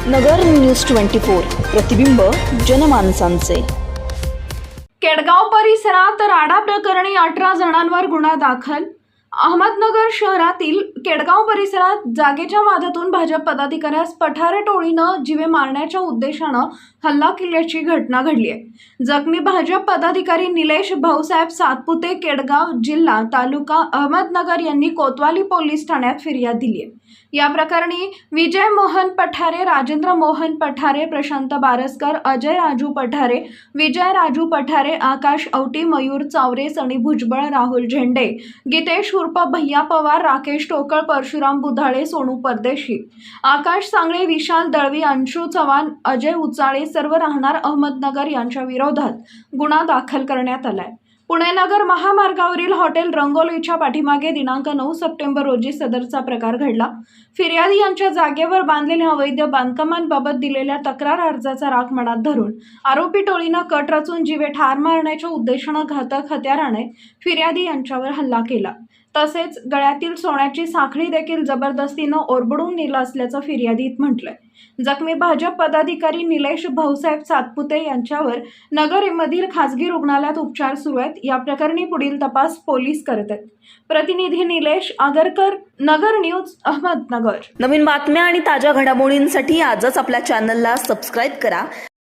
नगर news 24 प्रतिबिंब जनमानसांचे। केडगाव परिसरात राडा प्रकरणी 18 जणांवर गुन्हा दाखल। अहमदनगर शहरातील केडगाव परिसरात जागेच्या वादातून भाजप पदाधिकाऱ्यास पठारे टोळीनं जीवे मारण्याच्या उद्देशानं हल्ला केल्याची घटना घडली आहे। जखमी भाजप पदाधिकारी निलेश भाऊसाहेब सातपुते केडगाव जिल्हा तालुका अहमदनगर यांनी कोतवाली पोलीस ठाण्यात फिर्याद दिली आहे। या प्रकरणी विजय मोहन पठारे, राजेंद्र मोहन पठारे, प्रशांत बारसकर, अजय राजू पठारे, विजय राजू पठारे, आकाश औटी, मयूर चावरे, सनी भुजबळ, राहुल झेंडे, गीतेश उर्फ भैया पवार, राकेश टोकळ, परशुराम बुधाळे, सोनू परदेशी, आकाश सांगळे, विशाल दळवी, अंशू चव्हाण, अजय उचाळे सर्व राहणार अहमदनगर यांच्या विरोधात गुन्हा दाखल करण्यात आलाय। पुणे नगर महामार्गावरील हॉटेल रंगोलीच्या पाठीमागे दिनांक 9 सप्टेंबर रोजी सदरचा प्रकार घडला। फिर्यादी यांच्या जागेवर बांधलेल्या अवैध बांधकामांबाबत दिलेल्या तक्रार अर्जाचा राख मनात धरून आरोपी टोळीनं कट रचून जीवे ठार मारण्याच्या उद्देशानं घातक हत्याराने फिर्यादी यांच्यावर हल्ला केला। तसेच गळ्यातील सोन्याची साखळी देखील जबरदस्तीनं ओरबडून नेलं असल्याचं फिर्यादीत म्हटलंय। जखमी भाजप पदाधिकारी निलेश भाऊसाहेब सातपुते यांच्यावर नगरमधील खासगी रुग्णालयात उपचार सुरू आहेत। या प्रकरणी पुढील तपास पोलीस करत आहेत। प्रतिनिधी निलेश आगरकर, नगर न्यूज अहमदनगर। नवीन बातम्या आणि ताज्या घडामोडींसाठी आजच आपल्या चॅनलला सबस्क्राईब करा